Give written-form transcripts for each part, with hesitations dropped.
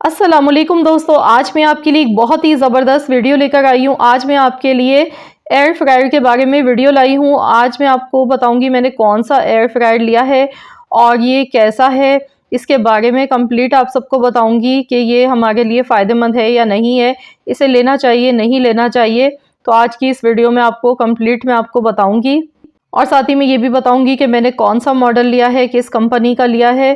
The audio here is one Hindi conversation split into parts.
अस्सलामुअलैकुम दोस्तों, आज मैं आपके लिए एक बहुत ही ज़बरदस्त वीडियो लेकर आई हूँ। आज मैं आपके लिए एयर फ्रायर के बारे में वीडियो लाई हूँ। आज मैं आपको बताऊंगी मैंने कौन सा एयर फ्रायर लिया है और ये कैसा है। इसके बारे में कंप्लीट आप सबको बताऊंगी कि ये हमारे लिए फ़ायदेमंद है या नहीं है, इसे लेना चाहिए नहीं लेना चाहिए। तो आज की इस वीडियो में आपको कंप्लीट मैं आपको बताऊँगी और साथ ही में ये भी बताऊँगी कि मैंने कौन सा मॉडल लिया है, किस कंपनी का लिया है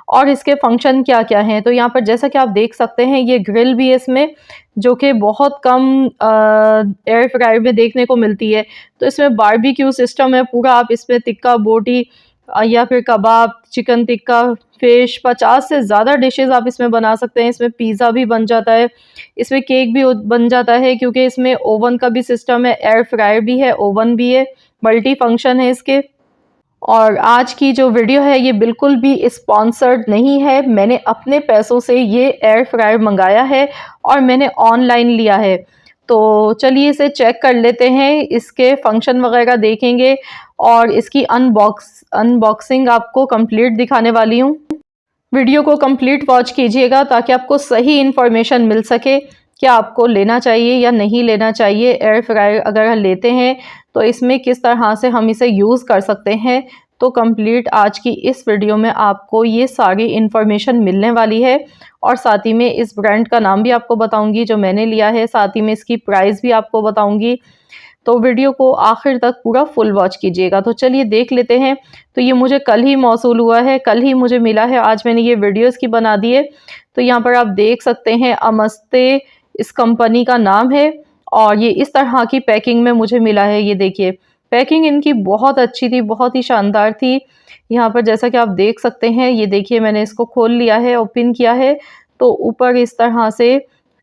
और इसके फंक्शन क्या क्या हैं। तो यहाँ पर जैसा कि आप देख सकते हैं ये ग्रिल भी है इसमें, जो कि बहुत कम एयर फ्रायर में देखने को मिलती है। तो इसमें बारबेक्यू सिस्टम है पूरा, आप इसमें टिक्का बोटी या फिर कबाब, चिकन टिक्का, फिश 50 से ज़्यादा डिशेस आप इसमें बना सकते हैं। इसमें पिज़्ज़ा भी बन जाता है, इसमें केक भी बन जाता है, क्योंकि इसमें ओवन का भी सिस्टम है, एयर फ्रायर भी है, ओवन भी है, मल्टी फंक्शन है इसके। और आज की जो वीडियो है ये बिल्कुल भी स्पॉन्सर्ड नहीं है, मैंने अपने पैसों से ये एयर फ्रायर मंगाया है और मैंने ऑनलाइन लिया है। तो चलिए इसे चेक कर लेते हैं, इसके फंक्शन वगैरह देखेंगे और इसकी अनबॉक्सिंग आपको कंप्लीट दिखाने वाली हूँ। वीडियो को कंप्लीट वॉच कीजिएगा ताकि आपको सही इन्फॉर्मेशन मिल सके कि आपको लेना चाहिए या नहीं लेना चाहिए। एयर फ्रायर अगर हम लेते हैं तो इसमें किस तरह से हम इसे यूज़ कर सकते हैं। तो कंप्लीट आज की इस वीडियो में आपको ये सारी इन्फॉर्मेशन मिलने वाली है और साथ ही में इस ब्रांड का नाम भी आपको बताऊंगी जो मैंने लिया है, साथ ही में इसकी प्राइस भी आपको बताऊंगी। तो वीडियो को आखिर तक पूरा फुल वॉच कीजिएगा। तो चलिए देख लेते हैं। तो ये मुझे कल ही मौसूल हुआ है, कल ही मुझे मिला है, आज मैंने ये वीडियो इसकी बना दी है। तो यहाँ पर आप देख सकते हैं अमस्ते इस कंपनी का नाम है और ये इस तरह की पैकिंग में मुझे मिला है। ये देखिए पैकिंग इनकी बहुत अच्छी थी, बहुत ही शानदार थी। यहाँ पर जैसा कि आप देख सकते हैं, ये देखिए मैंने इसको खोल लिया है, ओपन किया है। तो ऊपर इस तरह से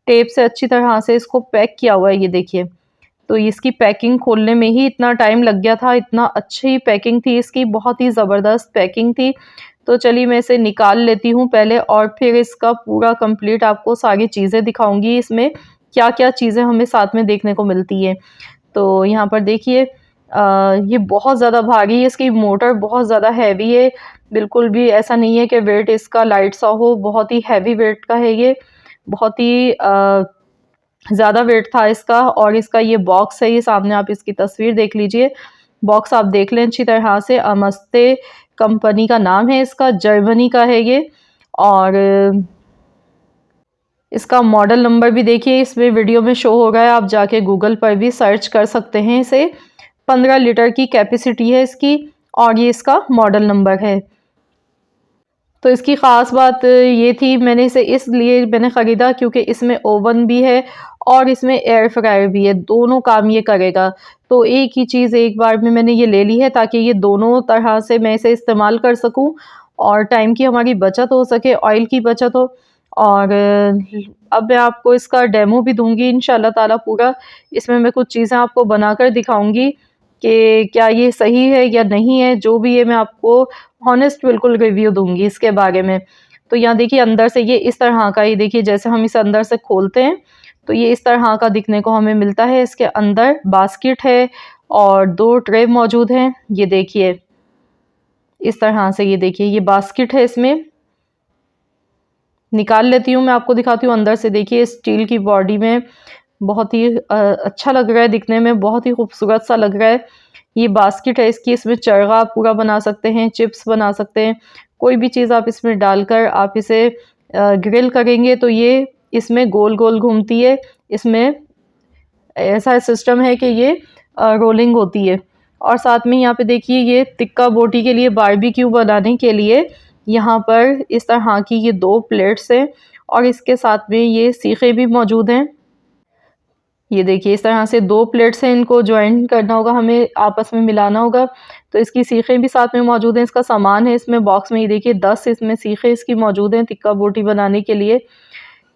टेप से अच्छी तरह से इसको पैक किया हुआ है, ये देखिए। तो इसकी पैकिंग खोलने में ही इतना टाइम लग गया था, इतना अच्छी पैकिंग थी इसकी, बहुत ही ज़बरदस्त पैकिंग थी। तो चलिए मैं इसे निकाल लेती हूँ पहले और फिर इसका पूरा कंप्लीट आपको सारी चीज़ें दिखाऊंगी, इसमें क्या क्या चीज़ें हमें साथ में देखने को मिलती है। तो यहाँ पर देखिए ये बहुत ज़्यादा भारी है, इसकी मोटर बहुत ज़्यादा हैवी है, बिल्कुल भी ऐसा नहीं है कि वेट इसका लाइट सा हो, बहुत ही हैवी वेट का है ये, बहुत ही ज़्यादा वेट था इसका। और इसका ये बॉक्स है, ये सामने आप इसकी तस्वीर देख लीजिए, बॉक्स आप देख लें अच्छी तरह से। अमस्ते कंपनी का नाम है इसका, जर्मनी का है ये। और इसका मॉडल नंबर भी देखिए इसमें वीडियो में शो हो रहा है, आप जाके गूगल पर भी सर्च कर सकते हैं इसे। 15 लीटर की कैपेसिटी है इसकी और ये इसका मॉडल नंबर है। तो इसकी ख़ास बात ये थी, मैंने इसे इसलिए मैंने ख़रीदा क्योंकि इसमें ओवन भी है और इसमें एयर फ्रायर भी है, दोनों काम ये करेगा। तो एक ही चीज़ एक बार में मैंने ये ले ली है ताकि ये दोनों तरह से मैं इसे इस्तेमाल कर सकूं और टाइम की हमारी बचत हो सके, ऑयल की बचत हो। और अब मैं आपको इसका डेमो भी दूंगी इंशाल्लाह ताला पूरा। इसमें मैं कुछ चीज़ें आपको बनाकर दिखाऊंगी कि क्या ये सही है या नहीं है, जो भी है मैं आपको हॉनेस्ट बिल्कुल रिव्यू दूंगी इसके बारे में। तो यहाँ देखिए अंदर से ये इस तरह का, ये देखिए जैसे हम इसे अंदर से खोलते हैं तो ये इस तरह का दिखने को हमें मिलता है। इसके अंदर बास्केट है और 2 ट्रे मौजूद हैं, ये देखिए इस तरह से। ये देखिए ये बास्केट है, इसमें निकाल लेती हूँ मैं, आपको दिखाती हूँ अंदर से। देखिए स्टील की बॉडी में बहुत ही अच्छा लग रहा है दिखने में, बहुत ही खूबसूरत सा लग रहा है। ये बास्केट है इसकी, इसमें चरगा पूरा बना सकते हैं, चिप्स बना सकते हैं, कोई भी चीज़ आप इसमें डालकर आप इसे ग्रिल करेंगे तो ये इसमें गोल गोल घूमती है। इसमें ऐसा सिस्टम है कि ये रोलिंग होती है। और साथ में यहाँ पे देखिए ये टिक्का बोटी के लिए, बारबेक्यू बनाने के लिए यहाँ पर इस तरह की ये 2 प्लेट्स हैं और इसके साथ में ये सीखे भी मौजूद हैं। ये देखिए इस तरह से 2 प्लेट्स हैं, इनको जॉइन करना होगा, हमें आपस में मिलाना होगा। तो इसकी सीखें भी साथ में मौजूद हैं, इसका सामान है इसमें बॉक्स में। ये देखिए 10 इसमें सीखें इसकी मौजूद हैं टिक्का बोटी बनाने के लिए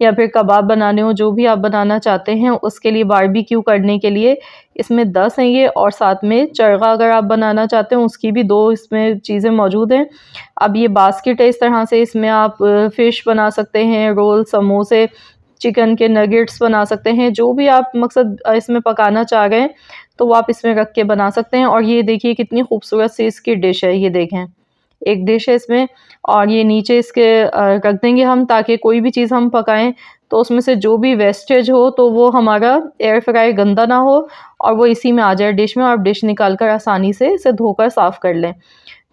या फिर कबाब बनाने हो, जो भी आप बनाना चाहते हैं उसके लिए, बारबेक्यू करने के लिए इसमें 10 हैं ये। और साथ में चरगा अगर आप बनाना चाहते हैं उसकी भी 2 इसमें चीज़ें मौजूद हैं। अब ये बास्केट है इस तरह से, इसमें आप फ़िश बना सकते हैं, रोल, समोसे, चिकन के नगेट्स बना सकते हैं, जो भी आप मकसद इसमें पकाना चाह रहे हैं तो वो आप इसमें रख के बना सकते हैं। और ये देखिए कितनी खूबसूरत सी इसकी डिश है, ये देखें एक डिश है इसमें, और ये नीचे इसके रख देंगे हम, ताकि कोई भी चीज़ हम पकाएं तो उसमें से जो भी वेस्टेज हो तो वो हमारा एयर फ्रायर गंदा ना हो और वो इसी में आ जाए डिश में, और डिश निकाल कर आसानी से इसे धोकर साफ़ कर लें।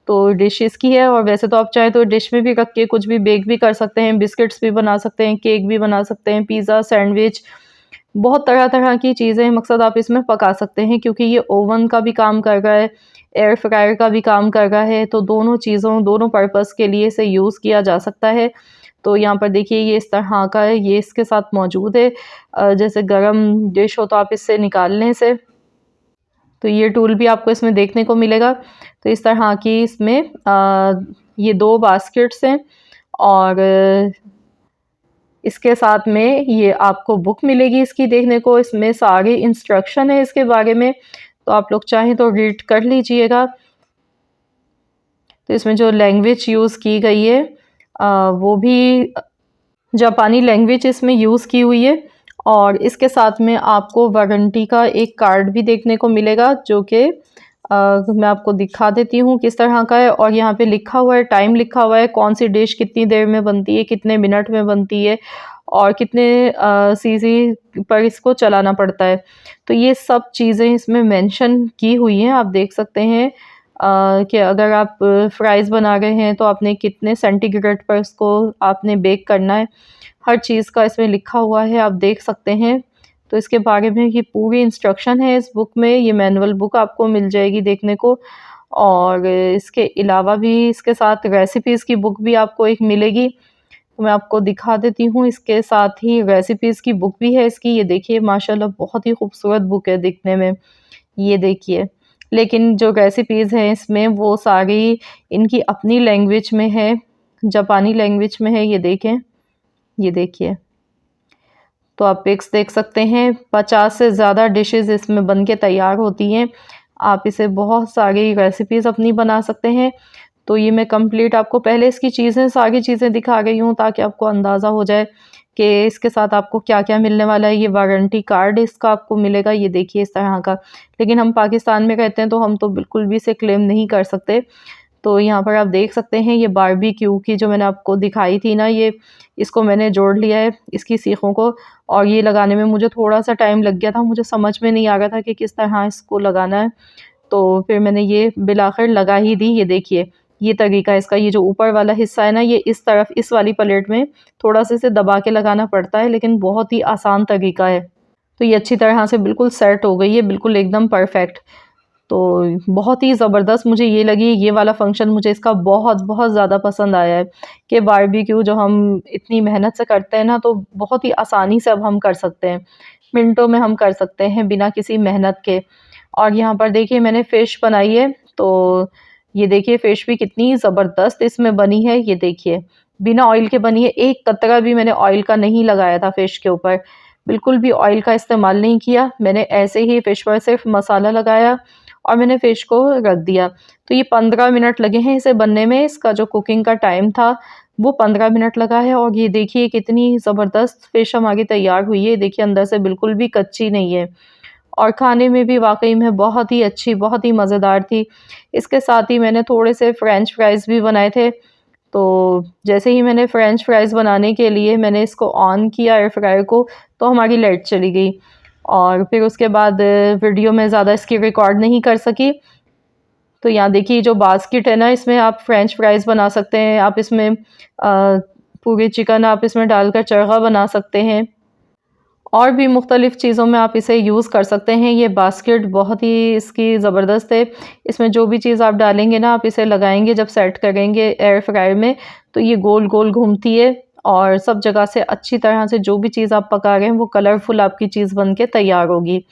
तो डिश इसकी है, और वैसे तो आप चाहें तो डिश में भी रख के कुछ भी बेक भी कर सकते हैं, बिस्किट्स भी बना सकते हैं, केक भी बना सकते हैं, पिज़्ज़ा, सैंडविच, बहुत तरह-तरह की चीज़ें मकसद आप इसमें पका सकते हैं, क्योंकि ये ओवन का भी काम कर रहा है, एयर फ्रायर का भी काम कर रहा है, तो दोनों चीज़ों दोनों पर्पज़ के लिए इसे यूज़ किया जा सकता है। तो यहाँ पर देखिए ये इस तरह का है, ये इसके साथ मौजूद है। जैसे गरम डिश हो तो आप इससे निकाल लें इसे। तो ये टूल भी आपको इसमें देखने को मिलेगा। तो इस तरह की इसमें ये 2 बास्केट्स हैं, और इसके साथ में ये आपको बुक मिलेगी इसकी देखने को, इसमें सारी इंस्ट्रक्शन है इसके बारे में, तो आप लोग चाहें तो रीड कर लीजिएगा। तो इसमें जो लैंग्वेज यूज़ की गई है वो भी जापानी लैंग्वेज इसमें यूज़ की हुई है, और इसके साथ में आपको वारंटी का एक कार्ड भी देखने को मिलेगा, जो कि मैं आपको दिखा देती हूँ किस तरह का है। और यहाँ पे लिखा हुआ है, टाइम लिखा हुआ है, कौन सी डिश कितनी देर में बनती है, कितने मिनट में बनती है, और कितने सीसी पर इसको चलाना पड़ता है। तो ये सब चीज़ें इसमें मेंशन की हुई हैं, आप देख सकते हैं कि अगर आप फ्राइज़ बना रहे हैं तो आपने कितने सेंटीग्रेड पर इसको आपने बेक करना है, हर चीज़ का इसमें लिखा हुआ है, आप देख सकते हैं। तो इसके बारे में ये पूरी इंस्ट्रक्शन है इस बुक में, ये मैनुअल बुक आपको मिल जाएगी देखने को। और इसके अलावा भी इसके साथ रेसिपीज़ की बुक भी आपको एक मिलेगी, तो मैं आपको दिखा देती हूँ। इसके साथ ही रेसिपीज़ की बुक भी है इसकी, ये देखिए माशाल्लाह बहुत ही खूबसूरत बुक है दिखने में, ये देखिए। लेकिन जो रेसिपीज़ हैं इसमें वो सारी इनकी अपनी लैंग्वेज में है, जापानी लैंग्वेज में है, ये देखें, ये देखिए। तो आप पिक्स देख सकते हैं, 50 से ज़्यादा डिशेज़ इसमें बन के तैयार होती हैं। आप इसे बहुत सारी रेसिपीज़ अपनी बना सकते हैं। तो ये मैं कंप्लीट आपको पहले इसकी चीज़ें सारी चीज़ें दिखा गई हूँ, ताकि आपको अंदाज़ा हो जाए कि इसके साथ आपको क्या-क्या मिलने वाला है। ये वारंटी कार्ड इसका आपको मिलेगा, ये देखिए इस तरह का। लेकिन हम पाकिस्तान में रहते हैं तो हम तो बिल्कुल भी इसे क्लेम नहीं कर सकते। तो यहाँ पर आप देख सकते हैं ये बारबेक्यू की जो मैंने आपको दिखाई थी ना, ये इसको मैंने जोड़ लिया है इसकी सीखों को, और ये लगाने में मुझे थोड़ा-सा टाइम लग गया था, मुझे समझ में नहीं आ रहा था कि किस तरह इसको लगाना है। तो फिर मैंने ये बिलाखिर लगा ही दी, ये देखिए, ये तरीका है इसका। ये जो ऊपर वाला हिस्सा है ना, ये इस तरफ इस वाली प्लेट में थोड़ा-सा इसे दबा के लगाना पड़ता है, लेकिन बहुत ही आसान तरीका है। तो ये अच्छी तरह से बिल्कुल सेट हो गई है, बिल्कुल एकदम परफेक्ट। तो बहुत ही ज़बरदस्त मुझे ये लगी, ये वाला फ़ंक्शन मुझे इसका बहुत ज़्यादा पसंद आया है कि बारबेक्यू जो हम इतनी मेहनत से करते हैं ना, तो बहुत ही आसानी से अब हम कर सकते हैं। मिनटों में हम कर सकते हैं बिना किसी मेहनत के। और यहाँ पर देखिए मैंने फ़िश बनाई है, तो ये देखिए फ़िश भी कितनी ज़बरदस्त इसमें बनी है, ये देखिए। बिना ऑयल के बनी है, एक कतरा भी मैंने ऑयल का नहीं लगाया था फ़िश के ऊपर। बिल्कुल भी ऑयल का इस्तेमाल नहीं किया, मैंने ऐसे ही फ़िश पर सिर्फ मसाला लगाया और मैंने फ़िश को रख दिया। तो ये 15 मिनट लगे हैं इसे बनने में, इसका जो कुकिंग का टाइम था वो 15 मिनट लगा है। और ये देखिए कितनी ज़बरदस्त फ़िश हमारी तैयार हुई है, देखिए अंदर से बिल्कुल भी कच्ची नहीं है, और खाने में भी वाक़ई में बहुत ही अच्छी, बहुत ही मज़ेदार थी। इसके साथ ही मैंने थोड़े से फ्रेंच फ्राइज़ भी बनाए थे। तो जैसे ही मैंने फ्रेंच फ्राइज़ बनाने के लिए मैंने इसको ऑन किया एयर फ्रायर को, तो हमारी लाइट चली गई, और फिर उसके बाद वीडियो में ज़्यादा इसकी रिकॉर्ड नहीं कर सकी। तो यहाँ देखिए जो बास्केट है ना, इसमें आप फ्रेंच फ्राइज़ बना सकते हैं, आप इसमें पूरी चिकन आप इसमें डालकर चरगा बना सकते हैं, और भी मुख्तलिफ़ चीज़ों में आप इसे यूज़ कर सकते हैं। ये बास्केट बहुत ही इसकी ज़बरदस्त है, इसमें जो भी चीज़ आप डालेंगे ना, आप इसे लगाएंगे जब सेट करेंगे एयर फ्रायर में, तो ये गोल गोल घूमती है, और सब जगह से अच्छी तरह से जो भी चीज़ आप पका रहे हैं वो कलरफुल आपकी चीज़ बन के तैयार होगी।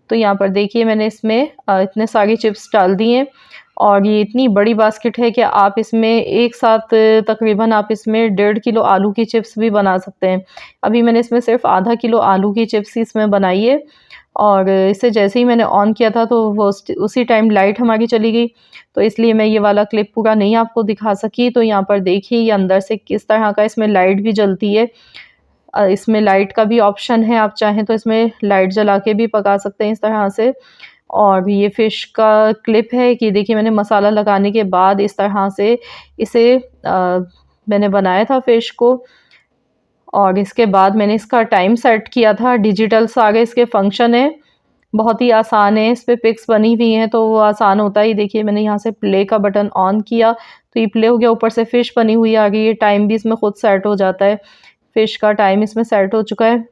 तो यहाँ पर देखिए मैंने इसमें इतने सारी चिप्स डाल दी हैं, और ये इतनी बड़ी बास्केट है कि आप इसमें एक साथ तकरीबन आप इसमें 1.5 किलो आलू की चिप्स भी बना सकते हैं। अभी मैंने इसमें सिर्फ आधा किलो आलू की चिप्स ही इसमें बनाई है, और इसे जैसे ही मैंने ऑन किया था तो वो उसी टाइम लाइट हमारी चली गई, तो इसलिए मैं ये वाला क्लिप पूरा नहीं आपको दिखा सकी। तो यहाँ पर देखिए ये अंदर से किस तरह का इसमें लाइट भी जलती है। इसमें लाइट का भी ऑप्शन है, आप चाहें तो इसमें लाइट जला के भी पका सकते हैं इस तरह से। और ये फ़िश का क्लिप है कि देखिए मैंने मसाला लगाने के बाद इस तरह से इसे मैंने बनाया था फ़िश को, और इसके बाद मैंने इसका टाइम सेट किया था। डिजिटल सारे इसके फंक्शन है, बहुत ही आसान है, इस पे पिक्स बनी हुई हैं तो वो आसान होता है। देखिए मैंने यहाँ से प्ले का बटन ऑन किया तो ये प्ले हो गया, ऊपर से फ़िश बनी हुई आ गई है, टाइम भी इसमें खुद सेट हो जाता है। फ़िश का टाइम इसमें सेट हो चुका है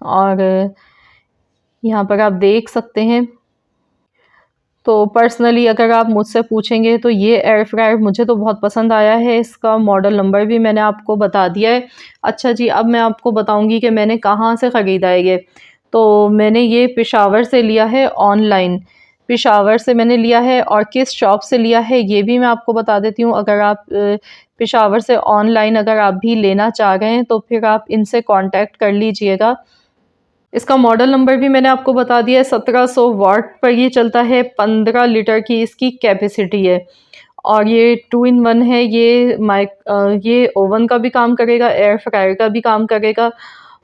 और यहाँ पर आप देख सकते हैं। तो पर्सनली अगर आप मुझसे पूछेंगे तो ये एयर फ्रायर मुझे तो बहुत पसंद आया है, इसका मॉडल नंबर भी मैंने आपको बता दिया है। अच्छा जी, अब मैं आपको बताऊंगी कि मैंने कहाँ से ख़रीदा है ये। तो मैंने ये पेशावर से लिया है ऑनलाइन, पेशावर से मैंने लिया है, और किस शॉप से लिया है ये भी मैं आपको बता देती हूँ। अगर आप पेशावर से ऑनलाइन अगर आप भी लेना चाह रहे हैं तो फिर आप इनसे कांटेक्ट कर लीजिएगा। इसका मॉडल नंबर भी मैंने आपको बता दिया है। 1700 वाट पर ये चलता है, 15 लीटर की इसकी कैपेसिटी है, और ये 2 इन 1 है। ये ओवन का भी काम करेगा, एयर फ्रायर का भी काम करेगा,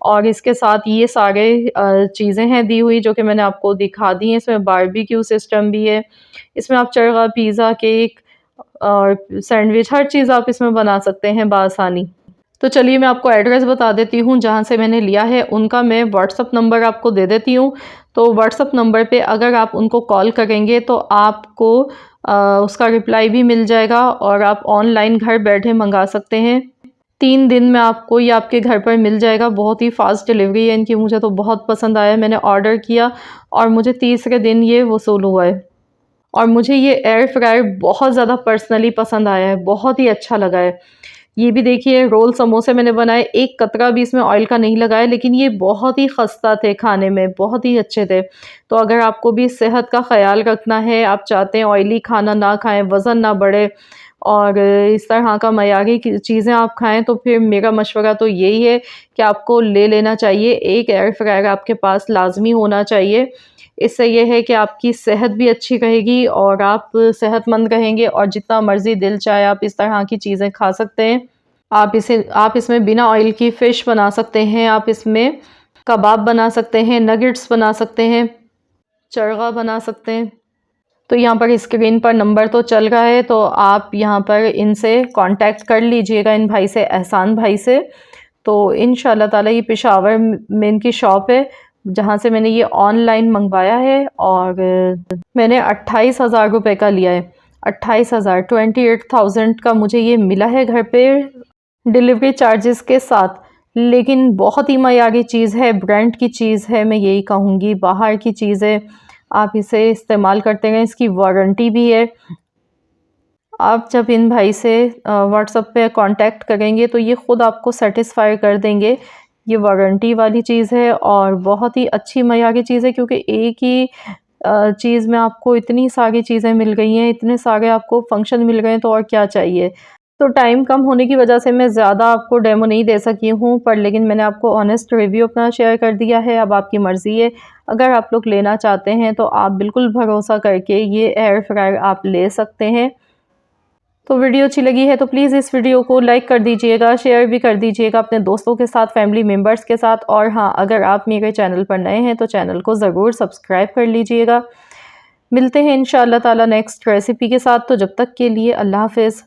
और इसके साथ ये सारे चीज़ें हैं दी हुई जो कि मैंने आपको दिखा दी हैं। इसमें बारबेक्यू सिस्टम भी है, इसमें आप चरगा, पिज़्ज़ा, केक और सैंडविच हर चीज़ आप इसमें बना सकते हैं बआसानी। तो चलिए मैं आपको एड्रेस बता देती हूँ जहाँ से मैंने लिया है, उनका मैं व्हाट्सअप नंबर आपको दे देती हूँ। तो व्हाट्सअप नंबर पे अगर आप उनको कॉल करेंगे तो आपको उसका रिप्लाई भी मिल जाएगा, और आप ऑनलाइन घर बैठे मंगा सकते हैं। 3 दिन में आपको ये आपके घर पर मिल जाएगा। बहुत ही फास्ट डिलीवरी है इनकी, मुझे तो बहुत पसंद आया। मैंने ऑर्डर किया और मुझे तीसरे दिन ये वसूल हुआ है, और मुझे ये एयर फ्रायर बहुत ज़्यादा पर्सनली पसंद आया है, बहुत ही अच्छा लगा है। ये भी देखिए रोल समोसे मैंने बनाए, एक कतरा भी इसमें ऑयल का नहीं लगाया, लेकिन ये बहुत ही खस्ता थे, खाने में बहुत ही अच्छे थे। तो अगर आपको भी सेहत का ख्याल रखना है, आप चाहते हैं ऑयली खाना ना खाएं, वज़न ना बढ़े और इस तरह का मयारी की चीज़ें आप खाएं, तो फिर मेरा मशवरा तो यही है कि आपको ले लेना चाहिए। एक एयर फ्रायर आपके पास लाजमी होना चाहिए। इससे ये है कि आपकी सेहत भी अच्छी रहेगी और आप सेहतमंद रहेंगे, और जितना मर्ज़ी दिल चाहे आप इस तरह की चीज़ें खा सकते हैं। आप इसमें बिना ऑयल की फ़िश बना सकते हैं, आप इसमें कबाब बना सकते हैं, नगेट्स बना सकते हैं, चरगा बना सकते हैं। तो यहाँ पर स्क्रीन पर नंबर तो चल रहा है, तो आप यहाँ पर इनसे कांटेक्ट कर लीजिएगा, इन भाई से, एहसान भाई से। तो इंशाल्लाह ताला ये पेशावर में इनकी शॉप है जहाँ से मैंने ये ऑनलाइन मंगवाया है, और मैंने 28,000 रुपये का लिया है। 28,000, 28,000 का मुझे ये मिला है घर पे डिलीवरी चार्जेस के साथ। लेकिन बहुत ही मयारी चीज़ है, ब्रांड की चीज़ है, मैं यही कहूँगी। बाहर की चीज़ है, आप इसे इस्तेमाल करते रहें, इसकी वारंटी भी है। आप जब इन भाई से व्हाट्सएप पे कांटेक्ट करेंगे तो ये ख़ुद आपको सेटिस्फाई कर देंगे। ये वारंटी वाली चीज़ है और बहुत ही अच्छी मयारी चीज़ है, क्योंकि एक ही चीज़ में आपको इतनी सारी चीज़ें मिल गई हैं, इतने सारे आपको फंक्शन मिल गए हैं, तो और क्या चाहिए। तो टाइम कम होने की वजह से मैं ज़्यादा आपको डेमो नहीं दे सकी हूँ, पर लेकिन मैंने आपको ऑनेस्ट रिव्यू अपना शेयर कर दिया है। अब आपकी मर्ज़ी है, अगर आप लोग लेना चाहते हैं तो आप बिल्कुल भरोसा करके ये एयर फ्रायर आप ले सकते हैं। तो वीडियो अच्छी लगी है तो प्लीज़ इस वीडियो को लाइक कर दीजिएगा, शेयर भी कर दीजिएगा अपने दोस्तों के साथ, फैमिली मेम्बर्स के साथ। और हाँ, अगर आप मेरे चैनल पर नए हैं तो चैनल को ज़रूर सब्सक्राइब कर लीजिएगा। मिलते हैं इंशाअल्लाह ताला नेक्स्ट रेसिपी के साथ, तो जब तक के लिए अल्लाह हाफ़िज़।